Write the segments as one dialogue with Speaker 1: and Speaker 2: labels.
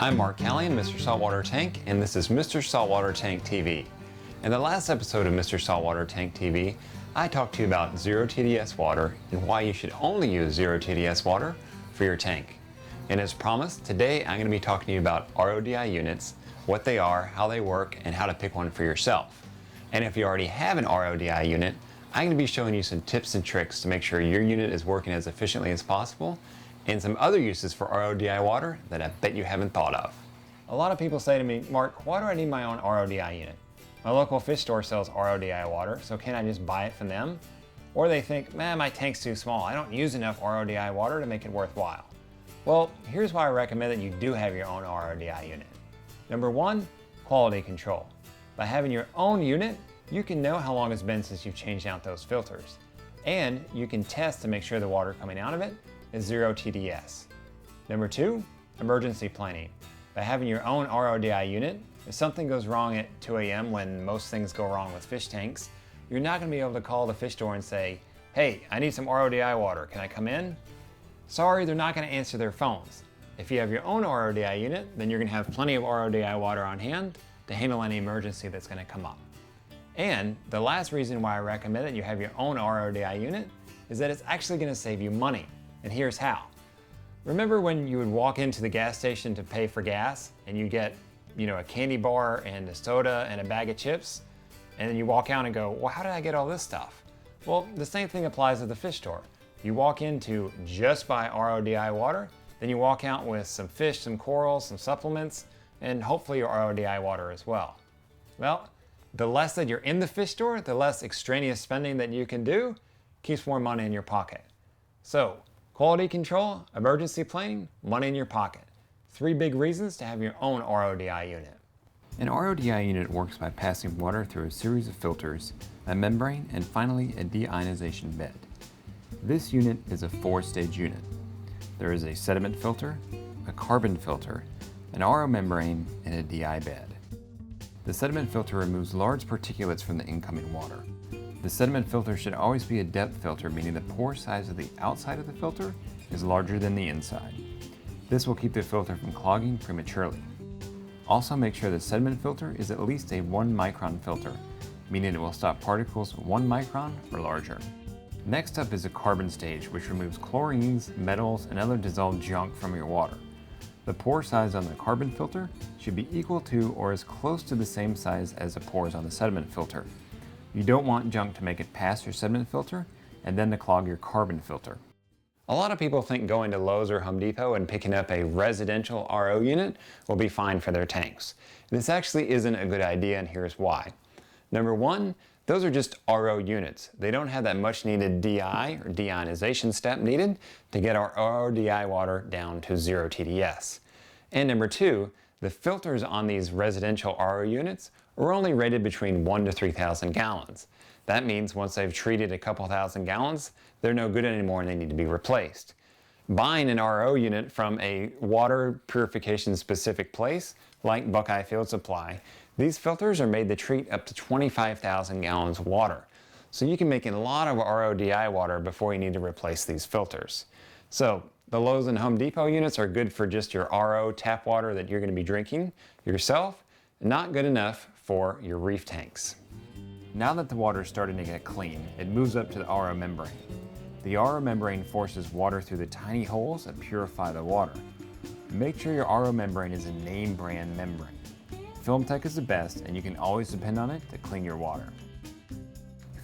Speaker 1: I'm Mark Callion, Mr. Saltwater Tank, and this is Mr. Saltwater Tank TV. In the last episode of Mr. Saltwater Tank TV, I talked to you about zero TDS water and why you should only use zero TDS water for your tank. And as promised, today I'm going to be talking to you about RODI units, what they are, how they work, and how to pick one for yourself. And if you already have an RODI unit, I'm going to be showing you some tips and tricks to make sure your unit is working as efficiently as possible, and some other uses for RODI water that I bet you haven't thought of. A lot of people say to me, Mark, why do I need my own RODI unit? My local fish store sells RODI water, so can I just buy it from them? Or they think, man, my tank's too small. I don't use enough RODI water to make it worthwhile. Well, here's why I recommend that you do have your own RODI unit. Number one, quality control. By having your own unit, you can know how long it's been since you've changed out those filters. And you can test to make sure the water coming out of it is zero TDS. Number two, emergency planning. By having your own RODI unit, if something goes wrong at 2 a.m. when most things go wrong with fish tanks, you're not going to be able to call the fish store and say, hey, I need some RODI water, can I come in? Sorry, they're not going to answer their phones. If you have your own RODI unit, then you're going to have plenty of RODI water on hand to handle any emergency that's going to come up. And the last reason why I recommend that you have your own RODI unit is that it's actually going to save you money. And here's how. Remember when you would walk into the gas station to pay for gas and you get, a candy bar and a soda and a bag of chips, and then you walk out and go, well, how did I get all this stuff? Well, the same thing applies at the fish store. You walk in to just buy RODI water, then you walk out with some fish, some corals, some supplements, and hopefully your RODI water as well. Well, the less that you're in the fish store, the less extraneous spending that you can do, keeps more money in your pocket. So, quality control, emergency planning, money in your pocket. 3 big reasons to have your own RODI unit. An RODI unit works by passing water through a series of filters, a membrane, and finally a deionization bed. This unit is a 4-stage unit. There is a sediment filter, a carbon filter, an RO membrane, and a DI bed. The sediment filter removes large particulates from the incoming water. The sediment filter should always be a depth filter, meaning the pore size of the outside of the filter is larger than the inside. This will keep the filter from clogging prematurely. Also make sure the sediment filter is at least a 1 micron filter, meaning it will stop particles 1 micron or larger. Next up is a carbon stage, which removes chlorines, metals, and other dissolved junk from your water. The pore size on the carbon filter should be equal to or as close to the same size as the pores on the sediment filter. You don't want junk to make it past your sediment filter and then to clog your carbon filter. A lot of people think going to Lowe's or Home Depot and picking up a residential RO unit will be fine for their tanks. This actually isn't a good idea, and here's why. Number one, those are just RO units. They don't have that much needed DI or deionization step needed to get our RODI water down to zero TDS. And number two, the filters on these residential RO units are only rated between 1,000 to 3,000 gallons. That means once they've treated a couple thousand gallons, they're no good anymore and they need to be replaced. Buying an RO unit from a water purification specific place, like Buckeye Field Supply, these filters are made to treat up to 25,000 gallons of water. So you can make a lot of RODI water before you need to replace these filters. So the Lowe's and Home Depot units are good for just your RO tap water that you're going to be drinking yourself, not good enough for your reef tanks. Now that the water is starting to get clean, it moves up to the RO membrane. The RO membrane forces water through the tiny holes that purify the water. Make sure your RO membrane is a name brand membrane. FilmTech is the best, and you can always depend on it to clean your water.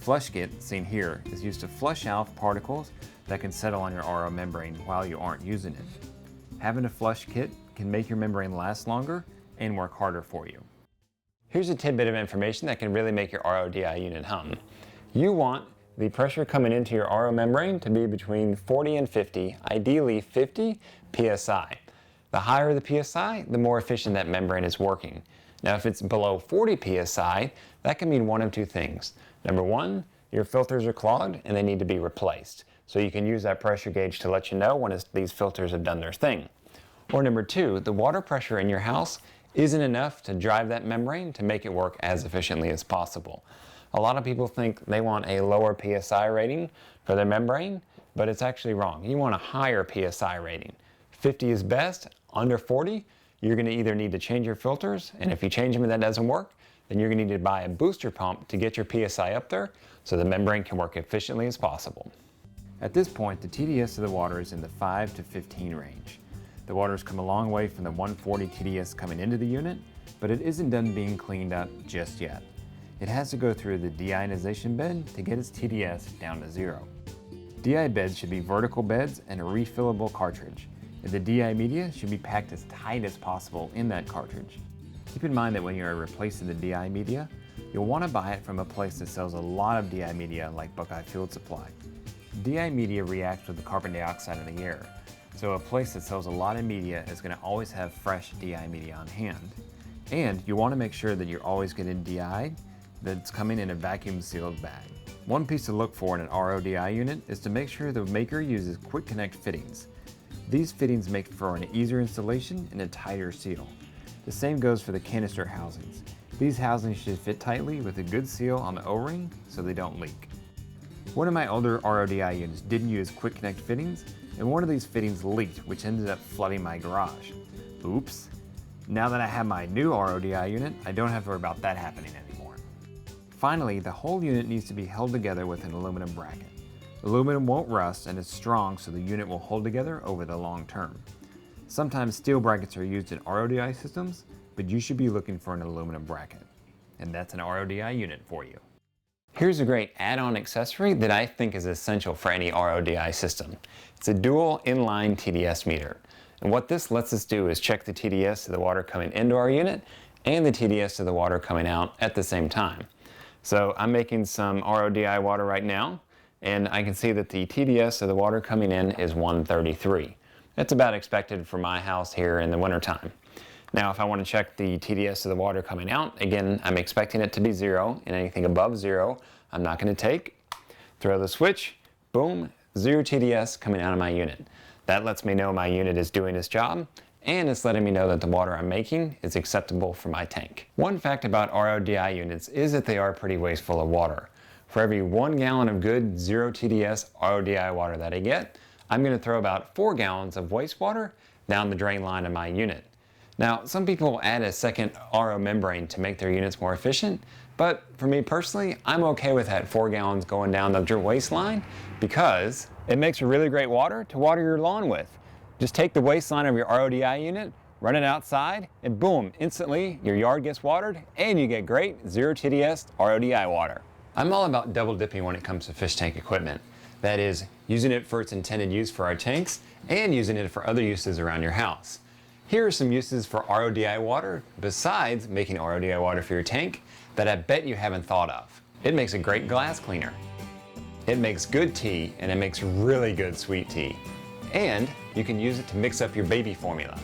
Speaker 1: Flush kit, seen here, is used to flush out particles that can settle on your RO membrane while you aren't using it. Having a flush kit can make your membrane last longer and work harder for you. Here's a tidbit of information that can really make your RODI unit hum. You want the pressure coming into your RO membrane to be between 40 and 50, ideally 50 psi. The higher the psi, the more efficient that membrane is working. Now if it's below 40 psi, that can mean one of two things. Number one, your filters are clogged and they need to be replaced. So you can use that pressure gauge to let you know when these filters have done their thing. Or number two, the water pressure in your house isn't enough to drive that membrane to make it work as efficiently as possible. A lot of people think they want a lower PSI rating for their membrane, but it's actually wrong. You want a higher PSI rating. 50 is best, under 40, you're going to either need to change your filters, and if you change them and that doesn't work, then you're going to need to buy a booster pump to get your PSI up there so the membrane can work efficiently as possible. At this point, the TDS of the water is in the 5 to 15 range. The water has come a long way from the 140 TDS coming into the unit, but it isn't done being cleaned up just yet. It has to go through the deionization bed to get its TDS down to 0. DI beds should be vertical beds and a refillable cartridge, and the DI media should be packed as tight as possible in that cartridge. Keep in mind that when you're replacing the DI media, you'll want to buy it from a place that sells a lot of DI media like Buckeye Field Supply. DI media reacts with the carbon dioxide in the air, so a place that sells a lot of media is going to always have fresh DI media on hand. And you want to make sure that you're always getting DI that's coming in a vacuum sealed bag. One piece to look for in an RODI unit is to make sure the maker uses quick connect fittings. These fittings make for an easier installation and a tighter seal. The same goes for the canister housings. These housings should fit tightly with a good seal on the O-ring so they don't leak. One of my older RODI units didn't use quick connect fittings, and one of these fittings leaked, which ended up flooding my garage. Oops. Now that I have my new RODI unit, I don't have to worry about that happening anymore. Finally, the whole unit needs to be held together with an aluminum bracket. Aluminum won't rust and is strong, so the unit will hold together over the long term. Sometimes steel brackets are used in RODI systems, but you should be looking for an aluminum bracket. And that's an RODI unit for you. Here's a great add-on accessory that I think is essential for any RODI system. It's a dual inline TDS meter. And what this lets us do is check the TDS of the water coming into our unit and the TDS of the water coming out at the same time. So I'm making some RODI water right now, and I can see that the TDS of the water coming in is 133. That's about expected for my house here in the wintertime. Now, if I want to check the TDS of the water coming out, again, I'm expecting it to be 0, and anything above 0, I'm not going to take. Throw the switch, boom, 0 TDS coming out of my unit. That lets me know my unit is doing its job, and it's letting me know that the water I'm making is acceptable for my tank. One fact about RODI units is that they are pretty wasteful of water. For every 1 gallon of good 0 TDS RODI water that I get, I'm going to throw about 4 gallons of wastewater down the drain line of my unit. Now, some people will add a second RO membrane to make their units more efficient, but for me personally, I'm okay with that 4 gallons going down the waste line because it makes for really great water to water your lawn with. Just take the waste line of your RODI unit, run it outside, and boom, instantly your yard gets watered and you get great 0 TDS RODI water. I'm all about double dipping when it comes to fish tank equipment. That is, using it for its intended use for our tanks and using it for other uses around your house. Here are some uses for RODI water besides making RODI water for your tank that I bet you haven't thought of. It makes a great glass cleaner. It makes good tea, and it makes really good sweet tea. And you can use it to mix up your baby formula.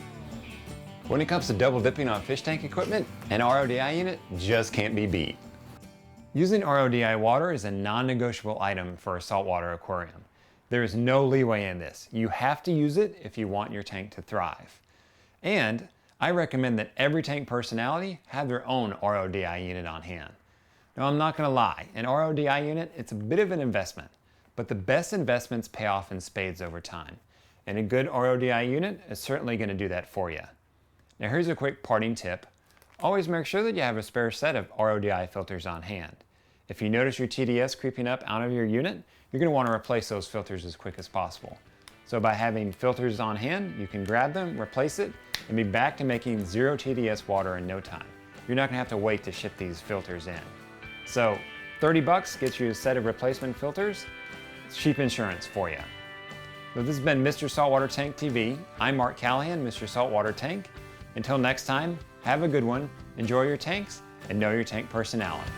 Speaker 1: When it comes to double dipping on fish tank equipment, an RODI unit just can't be beat. Using RODI water is a non-negotiable item for a saltwater aquarium. There is no leeway in this. You have to use it if you want your tank to thrive. And I recommend that every tank personality have their own RODI unit on hand. Now, I'm not going to lie, an RODI unit, it's a bit of an investment, but the best investments pay off in spades over time. And a good RODI unit is certainly going to do that for you. Now, here's a quick parting tip. Always make sure that you have a spare set of RODI filters on hand. If you notice your TDS creeping up out of your unit, you're going to want to replace those filters as quick as possible. So by having filters on hand, you can grab them, replace it, and be back to making 0 TDS water in no time. You're not going to have to wait to ship these filters in. So 30 bucks gets you a set of replacement filters. It's cheap insurance for you. So this has been Mr. Saltwater Tank TV. I'm Mark Callahan, Mr. Saltwater Tank. Until next time, have a good one, enjoy your tanks, and know your tank personality.